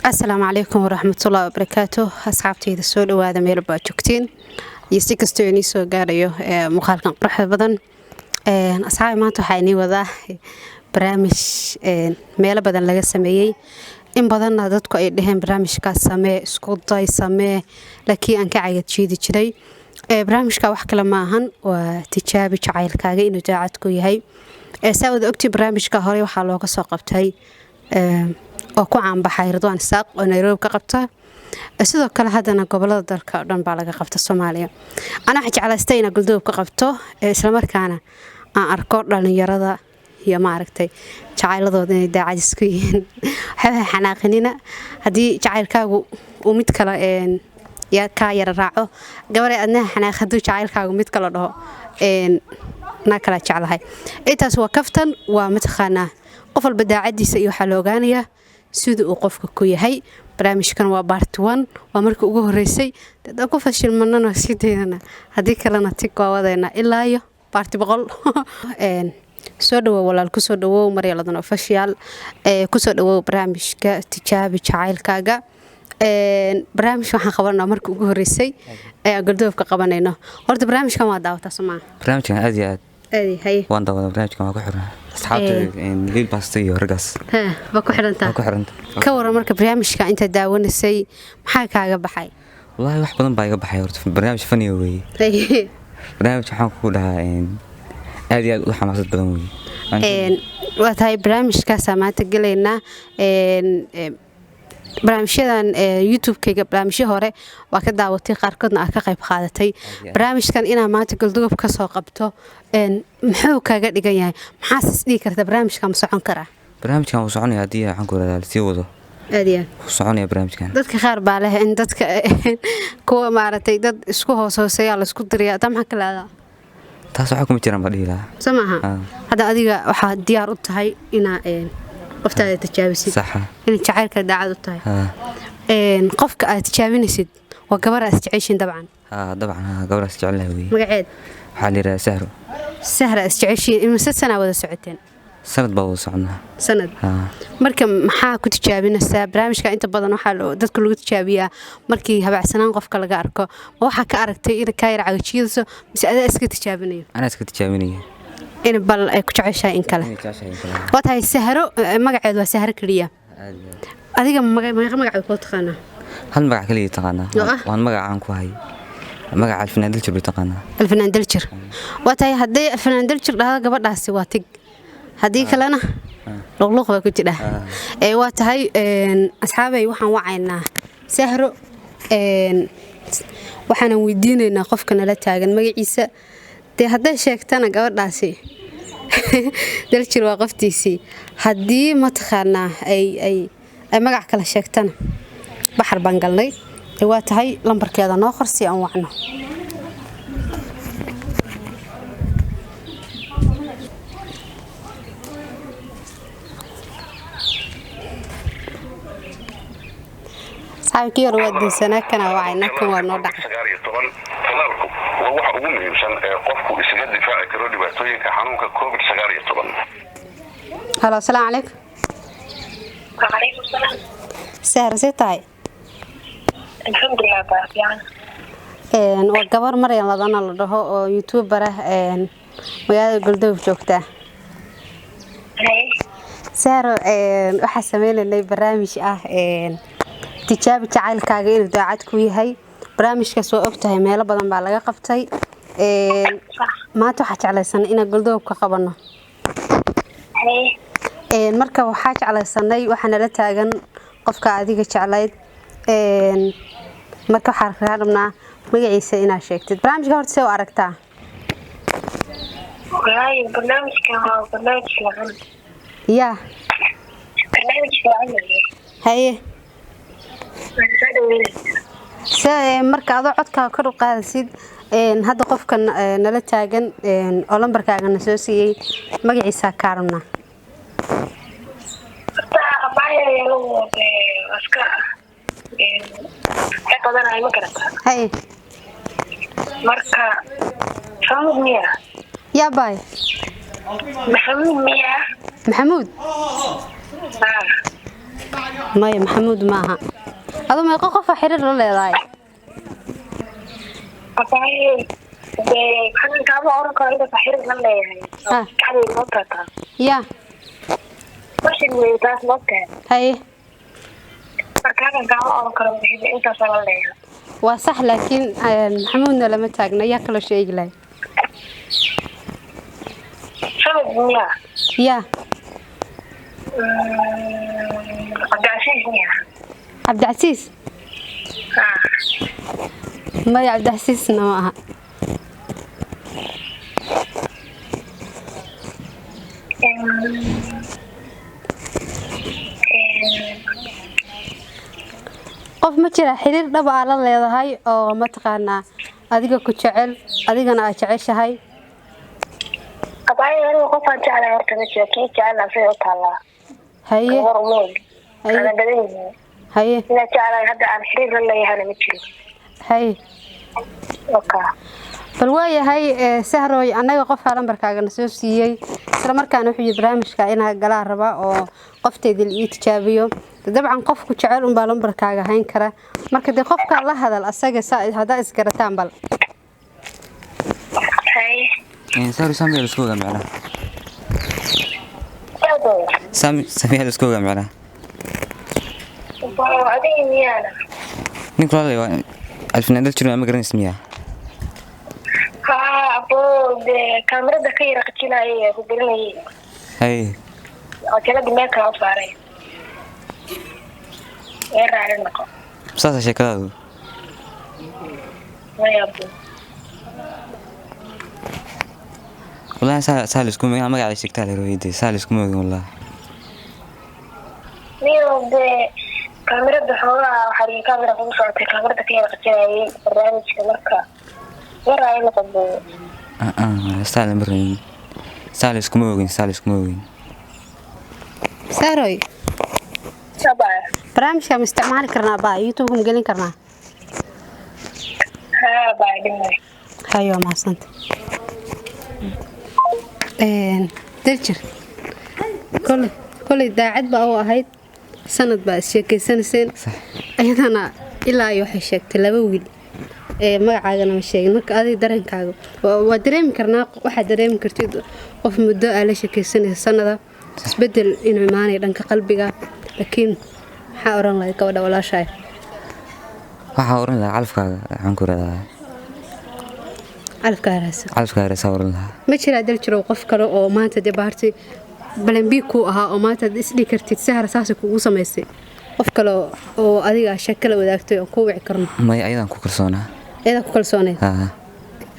السلام عليكم ورحمة الله وبركاته. أصحابتي إذا سود وهذا ميل باجوكتين يستيكستوني سو قاريو مخالكم قرح بدن أصحابي ما توحيني وذا برامج ميل بدن لقى سميي إن بدن هذاتكو أي دهن برامج كاسماء سكوتاي سماء لكي أنك عيد شيء شري برامج كواحد كلامهن وتجابي شعير كاجي إنه جاعتكو يهي سود أكتب برامج كهاري وحلوة كساقبتهاي oo ku caan baxay Ridwaan Isaaq oo Nairobi ka qabta sidoo kale hadana gobolada dalka dhan baa laga qabta Soomaaliya ana waxa jeclaystay in Galdob ka qabto isla markaana aan arko dhalinyarada iyo ma aragtay jacayladooda inay daacad isku yihiin waxa xanaaqinina hadii jacaylkaagu uu mid kale ya ka yar raaco gabaray adna xanaaqadu jacaylkaagu mid kale dhaho na kala jeclahay intaas waa kaftan waa mataqaana qof walba daacadiisa iyo waxa loo ogaanayaa sida uu qofka ku yahay barnaamijkan waa part 1 waa markii ugu horeysay dad ku fashilmanana sideedana hadii kalena tig waa wadayna ilaa iyo part 100 soo dhawo walaal ku soo dhawo Maryaladana official ku soo dhawo barnaamijka tijaabi jacaylkaaga barnaamij waxaan qabanaa markii ugu horeysay Galdob ka qabanayno horta barnaamijkan waa daawata Soomaa barnaamijkan aad iyo aad hay waan daawada barnaamijkan waa ku xiran asxaabta in lil basta iyo ragaas ba ku xiranta ka waran marka barnaamijka inta daawanisay maxaa kaaga baxay wallahi wax badan baa iga baxay horta barnaamij fani weey barnaamij waxaan ku dhahaa aad iyo aad u xamaasad badan weey waa tahay barnaamijkaas maanta galeena barnaamijyadan YouTube-kayga barnaamijyo hore waa ka daawatay qaarkoodna ka qayb qaadatay barnaamijkan ina maanta Galdob ka soo qabto muxuu kaaga dhigan yahay maxaa isdhigi kartaa barnaamijkan ma socon karaa barnaamijkan uu soconaya hadii waxaan ku raadal si wado aadiya soconaya barnaamijkan dadka qaar baa leh in dadka kuwa maartay dad isku hooseeya la isku diriya tamxa kala taas waxa kuma jiraan badhiila samaha hada adiga waxa diyaar u tahay ina qoftaada tijaabisid صح in jacaylka daacad u tahay qofka aad tijaabinaysid waa gabar aad jeceshin dabcan dabcan gabar aad jecelahay weey magaceed waxa la yiraahdaa Sahro Sahra aad jeceshin in sana wada socoteen sanad baa wada soconaa sanad marka maxaa ku tijaabinaysaa barnaamijka inta badan waxa dadka lagu tijaabiyaa markii habacsanaan qofka laga arko waxa ka aragtay in ka yar cagajiiso mise aad iska tijaabinayo ana iska tijaabinayo in bal ay ku jeceshay in kale waxa ay Sahro magaceed waa Sahro kaliya adiga magaceed ku taqaana hal magac kaliya taqaana waan magacaan ku hay magaca Alfanaan Daljir bay taqaana Alfanaan Daljir waxa ay hadii Alfanaan Daljir dhahada gabadhaasi waa tig hadii kalena luqluq waa ku jira waa tahay asxaabay waxaan wacaynaa Sahro waxaan weydiinaynaa qofka nala taagan magaciisa haday sheegtana gabadhaasi Daljir waa qoftiisi hadii ma taqaana ay magac kala sheegtana baxar baan galnay waa tahay lambarkeeda noo qorsi aan wacno saakii rood sana kana wacayna kan waa noo dhacay waxa ugu muhiimsan qofku isaga difaaci karo dhibaatooyinka xanuunka COVID-19 halo salaam alaykum wa alaykum salaam Sahra sitay alxamdulillah baafiyan waa gabar Maryaladana la dhaho oo YouTuber magaalada Galdob joogta Sahra waxa sameeynay barnaamij tijaabi jacaylkaaga inuu daacad ku yahay barnaamijkaas oo ogtahay meelo badan baa laga qabtay maanta waxa jeclaysan in Galdob ka qabano marka waxa jeclaysanay waxa nala taagan qofka adiga jeclayd marka waxa rabnaa magaciisa inaad sheegtid barnaamijka horta soo aragtaa wallahi barnaamijka waa barnaamij fiican ya barnaamij fiican haye marka aad codka kor u qaadaysid hadda qofkan nala taagan oo lambarkaaga na soo siiyay magaciisa kaarna hay marka Maxamud miya ya bay Maxamud miya Maxamud maya maxamuud maaha adu meeqa qof xiriir la leedahay abaaye waxaan kaaba oran karo inta xiriir la leeyahay kacay noo taataa ya mashin weeytaas noo tahay haye markaan kaaba oran karo inta la leeyahay waa sax laakiin maxamuudna lama taagna yaa kala sheegi lahay sabab miya ya cabdicasiis maya cabdicasiisna ma aha qof ma jira xiriir dhab ah la leedahay oo mataqaanaa adiga ku jecel adigana aad jeceshahay abaaye aniga qofaan jeclahay horta ma jiro kii jecel asay u taallaa haye haye ina jeclahay hadda aan xiriir la leeyahayna ma jiro haye bal waayahay sahroy annaga qofka lambarkaagana soo siiyey isla markaana wuxuu yidhi barnaamijka inaa galaa raba oo qofteeda la ii tijaabiyo dabcan qofku jecel unbaa lambarkaaga hayn kara marka dee qofkaa la hadal asaga haddaa isgarataan bal سامي الاسكوغا معنا سامي الاسكوغا معنا نقول لي الفنان دلتشنو ما قرن اسميها ها ابو كاميرا دكايره قتلاي كبرني هاي وكلا دمك صاري ايه رعلنكم ساسا شكلها ما يا ابو والله سهل اسكو ما قاعد يشتكي على رويدي سهل اسكو والله نيو كاميرا دحوها وحري كاميرا في صوتي كاميرا دكايره قتلاي برنامج marka waray la qabo سهل برين سهل اسكو موغين ساروي sabay barnaamijka ma isticmaali karnaa baa youtube ma gelin karnaa ha baa dhimay hayo maasanta daljir kolay daacad baa u ahayd sanad baa sheekeysanayseen ayadana ilaa iyo waxay sheegtay laba wiil magacaagana ma sheegin marka adiga dareenkaaga waa dareemi karnaa waxaad dareemi kartid qof muddo aa la sheekeysanaysa sanada isbedel inuu imaanayo dhanka qalbiga laakiin maxaa oran lahayd gabadha walaashaay waxaa oran lahaa calafkaaga waxaan ku radaa calafkaaga raasa oran lahaa ma jiraa daljirow qof kale oo maanta dee baartay balanbii kuu ahaa oo maanta isdhigi kartid sahra saasa kugu samaysay qof kale oo adiga sheekala wadaagtay oo kuu wici karno may ayadaan ku kalsoonaa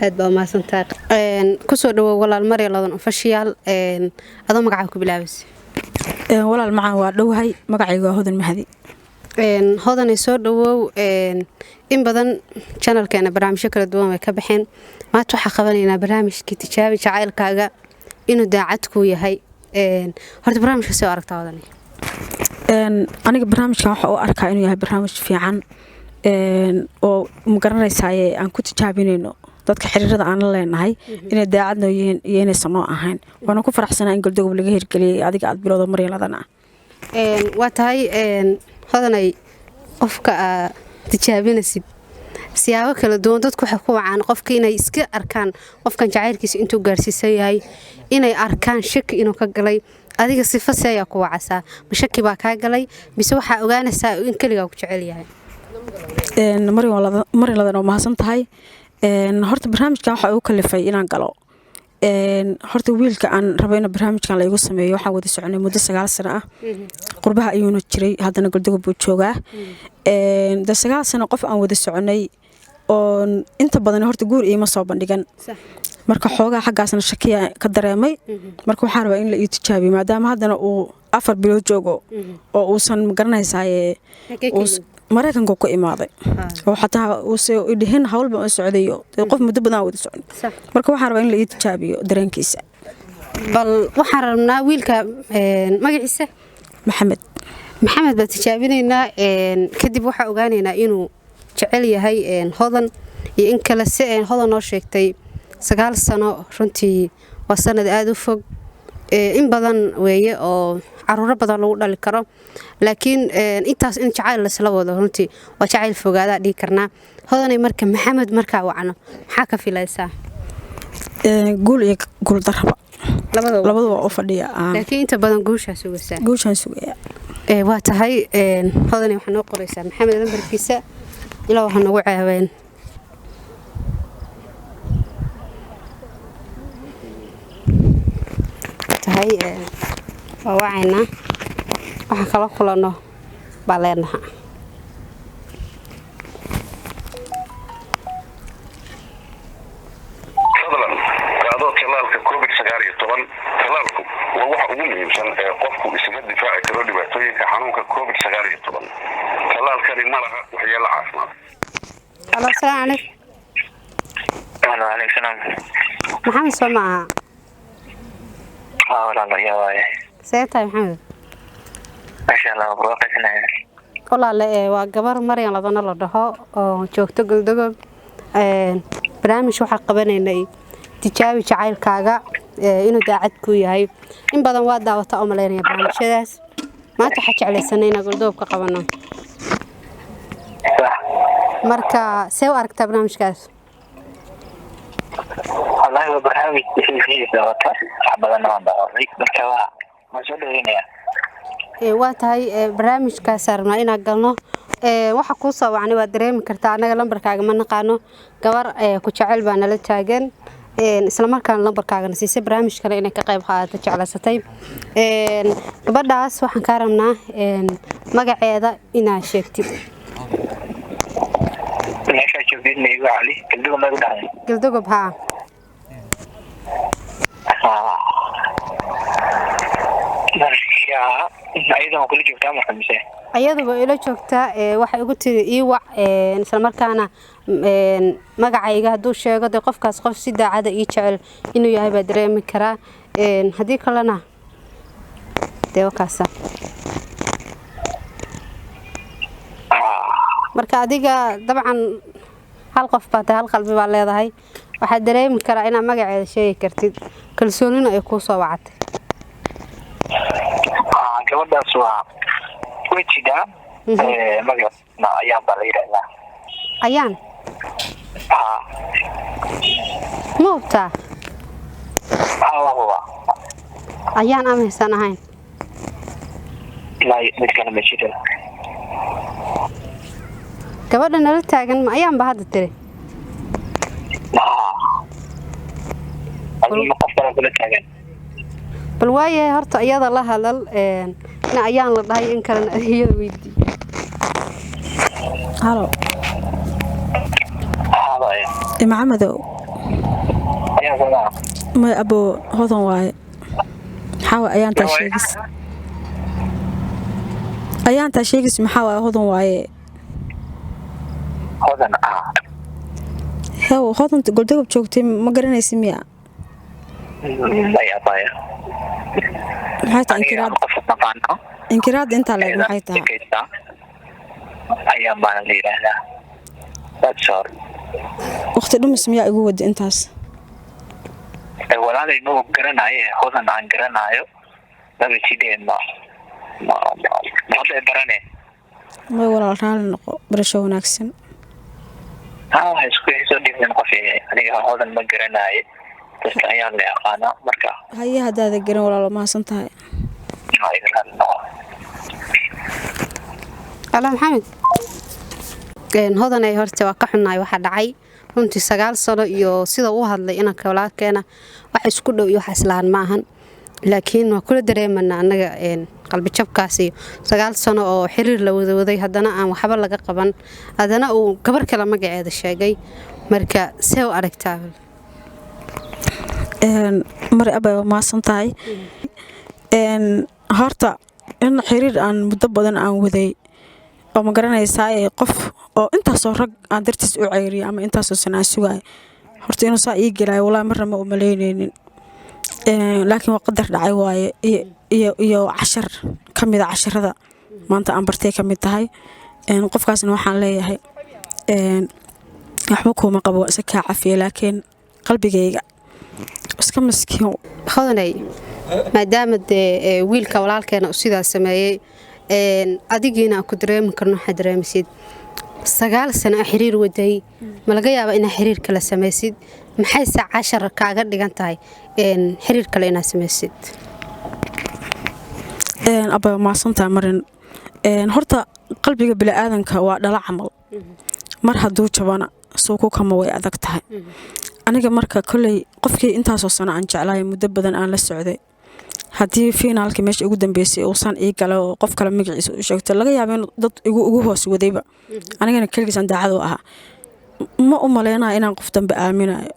aad baa umahadsantaa kusoo dhawow walaal marya ladan official adoo magacaa ku bilaabaysa walaal macaan waa dhowahay magacayga waa hodan mahadi hodanay soo dhawow in badan channelkeena barnaamijyo kala duwan way ka baxeen maanta waxaa qabanaynaa barnaamijkii tijaabi jacaylkaaga inuu daacad kuu yahay horta barnaamijka soo aragtaa hodanay aniga barnaamijkan waxa u arkaa inuu yahay barnaamij fiican oo ma garanaysaa aan ku tijaabinayno dadka xiriirada aan la leenahay inay daacad noo yihiin iyo inaysan noo ahayn waana ku faraxsanaa in galdogob laga hirgeliyay adiga aad bilowda maryaladana waa tahay hodanay qofka aad tijaabinaysid siyaabo kala duwan dadku waxay ku wacaan qofka inay iska arkaan qofkan jacaylkiisa intuu gaarsiisan yahay inay arkaan shaki inuu ka galay adiga sifo see ayaa ku wacasaa ma shaki baa kaa galay mise waxaa ogaanaysaa in keligaa ku jecel yahay maryaladana waa mahadsan tahay horta barnaamijkan waxaa igu kalifay inaan galo horta wiilka aan rabo in barnaamijkan la igu sameeyo waxaan wada soconay muddo 9 sano ah qurbaha ayuuna jiray haddana galdogob buu joogaa 9 sano qof aan wada soconay oo inta badan horta guur iima soo bandhigan marka xoogaa xaggaasna shakiya ka dareemay marka waxaan rabaa in la ii tijaabiyo maadaama haddana uu 4 bilood joogo oo uusan ma garanaysaa mareykanka ku imaaday oo xataa uu soo idhin hawl baan socdayo qof muddo badan wada socon marka waxaan rabaa in la ii tijaabiyo dareenkiisa bal waxaan rabnaa wiilka magaciisa maxamed baa tijaabinaynaa kadib waxaa ogaanaynaa inuu jecel yahay hodan iyo in kale si hodan noo sheegtay 9 sano runtii waa sanad aad u fog in badan weeye oo caruuro badan lagu dhali karo laakiin intaas in jacayl la wado runtii waa jacayl fogaadaa dhigi karnaa hodanay marka maxamed markaa wacno maxaa ka filaysaa guul iyo guul daraba labadaba waa u fadhiya laakiin inta badan guushaan sugaya waa tahay hodanay waxaa noo qoraysaa maxamed lambarkiisa ilaa waxaa noogu ceebeen tahay waa wacaynaa waxaan kala kulano baa leenaha fadlan qaado talaalka covid-19 talaalku waa waxa ugu muhiimsan ee qofku isaga difaaci karo dhibaatooyinka xanuunka covid-19 talaalkani ma laha waxyeelo caafimaad alo salaam calaykum waalaikum salaam maxamed soo maaha walaalo yaa waaye see tahay maxamed masha allah barwaaqaysanahay walaale waa gabar maryan ladana la dhaho oo joogto galdogob barnaamij waxaa qabanaynay tijaabi jacaylkaaga inuu daacad ku yahay in badan waa daawata oo malaynaya barnaamijyadaas maanta waxaa jeclaysanay inaan galdogob ka qabano marka see u aragtaa barnaamijkaas wallahi waa barnaamij xiisiisa wata wax badanna waan daawaday marka waan soo dhaweynaya waa tahay barnaamijkaas rabnaa inaan galno waxa kuu soo wacnay waa dareemi kartaa annaga lambarkaaga ma naqaano gabar ku jecel baa nala taagan isla markaana lambarkaagana siisay barnaamij kale inay ka qayb qaadato jeclaysatay gabadhaas waxaan kaa rabnaa magaceeda inaad sheegtid meeshaa joogtid ma igu cali galdogob ma igu dhacday galdogob haa ayadoo kula joogtaa marka mise ayaduba ila joogtaa waxay ugu tiri ii wac isla markaana magacayga hadduu sheego dee qofkaas qof si daacada ii jecel inuu yahay baa dareemi karaa haddii kalena dee wakaasa marka adiga dabcan hal qof baa tahay hal qalbi baa leedahay waxaad dareemi karaa inaad magaceeda sheegi kartid kalsoonina ay kuu soo wacatay gabadhaas waa wejida magaceedna ayaan baa la yidhaahdaa ayaan ma hubtaa ayaan amaysan ahayn mid kale ma jiro gabadha nala taagan ma ayaan ba hadda tiri qof kale kula taagan bal waayahay horta iyada la hadal in ayaan la dhahay in kalena iyada weydii halo maxamedow may abo hodan waaye maxaa ayaantaa sheegis maxaa waaye hodan waaye hodan hew hodanta goldogob joogtay ma garanaysa miya maxay tahay inkiraadda intaa leeg maxay tahay ayaan baana la yidhaahdaa waqti dhumis miyaa igu wada intaas walaalay ma garanaayo hodan aan garanaayo laba jideen mahadday barane may walaal raali noqo barasho wanaagsan isku soo dhiibeen qof aniga hodan ma garanaayo dadka ayaan la yaqaanaa marka haye haddaada garan walaalo mahadsan tahay ala maxamed hodan ay horta waa ka xunnaay waxaa dhacay runtii 9 sano iyo sida uu hadlay inanka walaalkeena wax isku dhow iyo wax islaan ma ahan laakiin waa kula dareemanaa annaga qalbi jabkaas iyo 9 sano oo xiriir la wadawaday haddana aan waxba laga qaban haddana uu gabar kale magaceeda sheegay marka see u aragtaa mari abay mahadsan tahay horta in xiriir aan muddo badan aan waday oo ma garanaysaa qof oo intaasoo rag aan dartiis u ceyriyo ama intaasoo sanaa sugaay horta inuu saa ii gelaayo walaa marna ma u malaynaynin laakiin waa qadar dhacay waaye iyo cashar ka mid a casharada maanta aan bartay ka mid tahay qofkaasna waxaan leeyahay waxba kuuma qabo waa isa kaa cafiya laakiin qalbigayga iska maskiin hodanay maadaama dee wiilka walaalkeena sidaa sameeyey adigiina aan ku dareemi karno waxaa dareemisid 9 sano xiriir waday ma laga yaabaa inaad xiriir kala samaysid maxayse 10 kaaga dhigan tahay xiriir kale inaad samaysid abba ma santaa marin horta qalbiga bini'aadanka waa dhala camal mar hadduu jabana suuku kama way adag tahay aniga marka kulay qofkii intaasoo sano aan jeclaay muddo badan aan la socday haddii finaalkii meesha ugu dambeysay uusan ii galo oo qof kale magaciisa u sheegto laga yaabo in dad ugu hoos wadayba anigana kaligiisan daacad u ahaa ma u maleynaa inaan qof dambe aaminayo